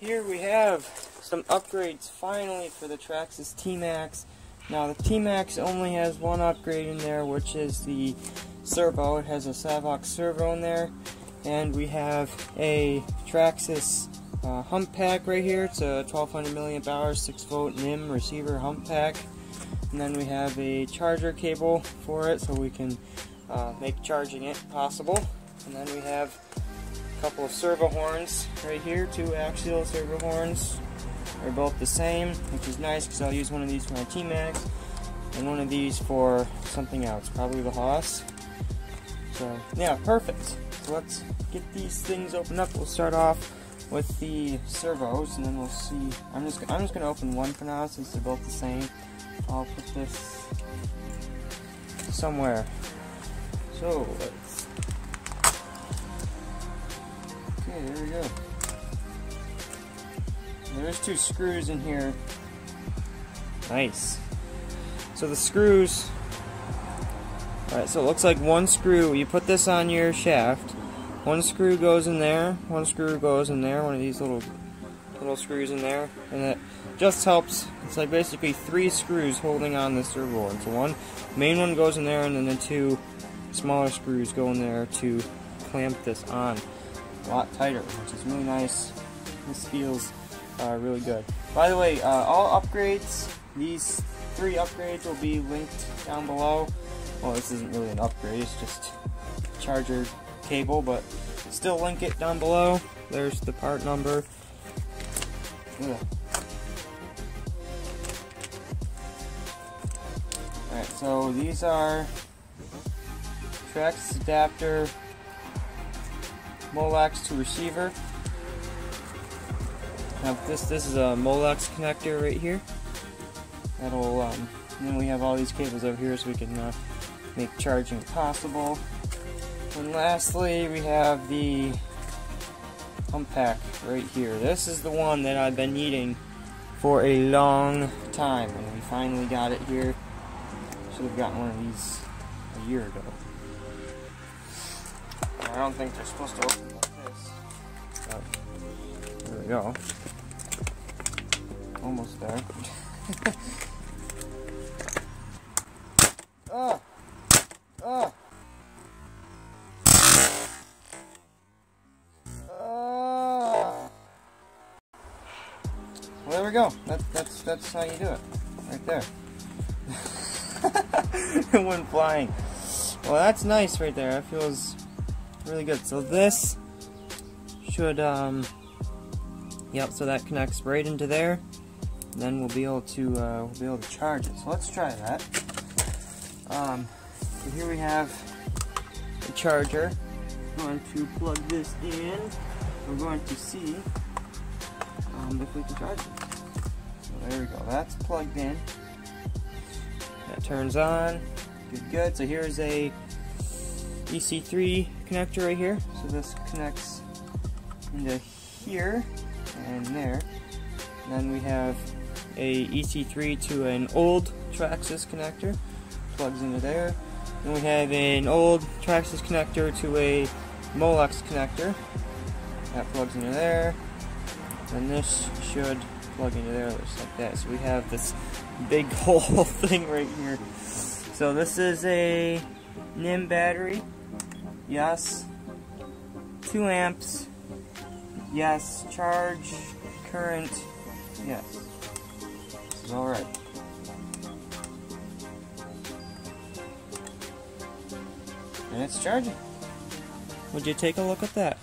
Here we have some upgrades finally for the Traxxas Tmaxx. Now the Tmaxx only has one upgrade in there, which is the servo. It has a Servo servo in there, and we have a Traxxas Hump pack right here. It's a 1200 milliamp hour 6-volt Nimh receiver Hump pack, and then we have a charger cable for it so we can make charging it possible. And then we have a couple of servo horns right here, 2 axial servo horns. They're both the same, which is nice because I'll use one of these for my Tmaxx and one of these for something else, probably the Haas. So yeah, perfect. So let's get these things opened up. We'll start off with the servos, and then we'll see. I'm just gonna open one for now since they're both the same. I'll put this somewhere. So let's. Okay, there we go. There's 2 screws in here. Nice. So the screws. Alright, so it looks like one screw. You put this on your shaft. One screw goes in there. One screw goes in there. One of these little screws in there, and it just helps. It's like basically 3 screws holding on this servo horn. So one main one goes in there, and then the 2 smaller screws go in there to clamp this on a lot tighter, which is really nice. This feels really good. By the way, all upgrades, these 3 upgrades will be linked down below. Well, this isn't really an upgrade, it's just charger cable, but still link it down below. There's the part number. Ugh. Alright, so these are Traxxas adapter, Molex to receiver. Now this is a Molex connector right here. That'll and then we have all these cables over here so we can make charging possible. And lastly, we have the Hump pack right here. This is the one that I've been needing for a long time, and we finally got it here. Should have gotten one of these a year ago. I don't think they're supposed to open like this. But there we go. Almost there. Oh! Oh! Well, there we go. That's how you do it. Right there. It went flying. Well, that's nice right there. That feels really good. So this should, yep. So that connects right into there. And then we'll be able to charge it. So let's try that. So here we have the charger. I'm going to plug this in. We're going to see if we can charge it. So there we go. That's plugged in. That turns on. Good. So here's a EC3 connector right here. So this connects into here and there. And then we have a EC3 to an old Traxxas connector. Plugs into there. Then we have an old Traxxas connector to a Molex connector. That plugs into there. And this should plug into there just like that. So we have this big whole thing right here. So this is a Nimh battery. Yes. 2 amps. Yes. Charge. Current. Yes. This is alright. And it's charging. Would you take a look at that?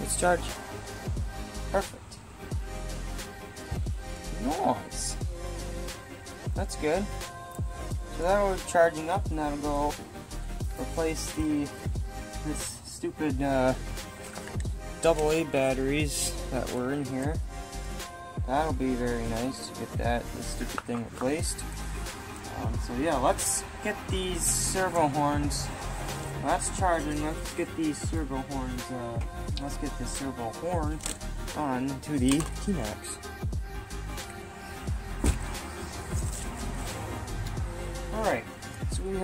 It's charging. Perfect. Nice. That's good. So that'll be charging up, and that'll go replace this stupid AA batteries that were in here. That'll be very nice to get this stupid thing replaced. So yeah, let's get these servo horns. That's charging. Let's get these servo horns. Let's get this servo horn on to the Tmaxx. Alright, so here we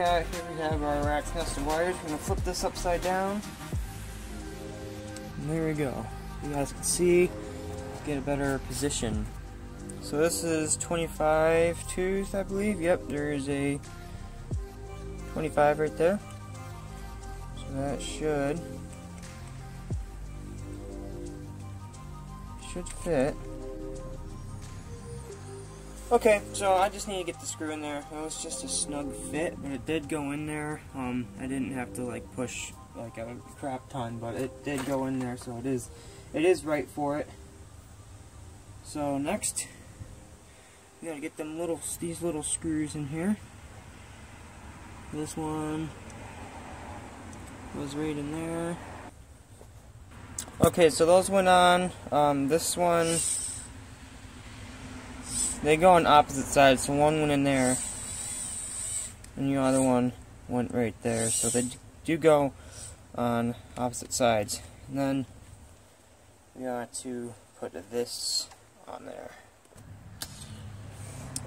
have our rat's nest of wires. We're going to flip this upside down. And there we go. You guys can see get a better position. So this is 25 tooth, I believe. Yep, there is a 25 right there. So that should fit. Okay, so I just need to get the screw in there. It was just a snug fit, but it did go in there. I didn't have to like push like a crap ton, but it did go in there, so it is right for it. So next, we gotta get these little screws in here. This one goes right in there. Okay, so those went on. This one, they go on opposite sides, so one went in there, and the other one went right there. So they do go on opposite sides. And then we got to put this on there.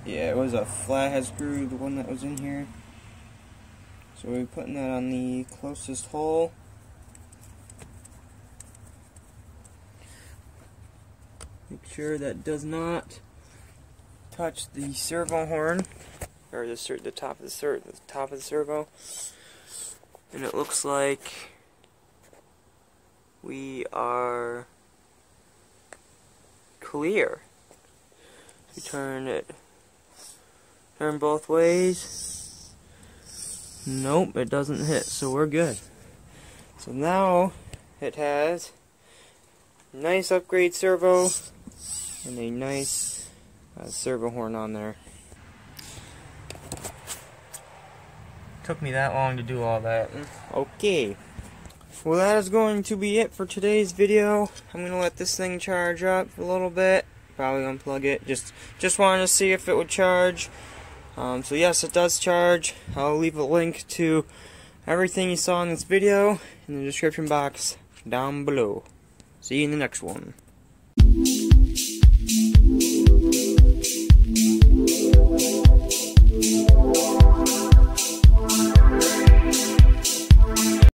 Yeah, it was a flathead screw, the one that was in here. So we're putting that on the closest hole. Make sure that does not touch the servo horn, or the top of the servo. And it looks like we are clear. We turn both ways. Nope, it doesn't hit, so we're good. So now it has a nice upgrade servo and a nice servo horn on there. Took me that long to do all that. Okay. Well, that is going to be it for today's video. I'm going to let this thing charge up a little bit. Probably unplug it. Just wanted to see if it would charge. So yes, it does charge. I'll leave a link to everything you saw in this video in the description box down below. See you in the next one.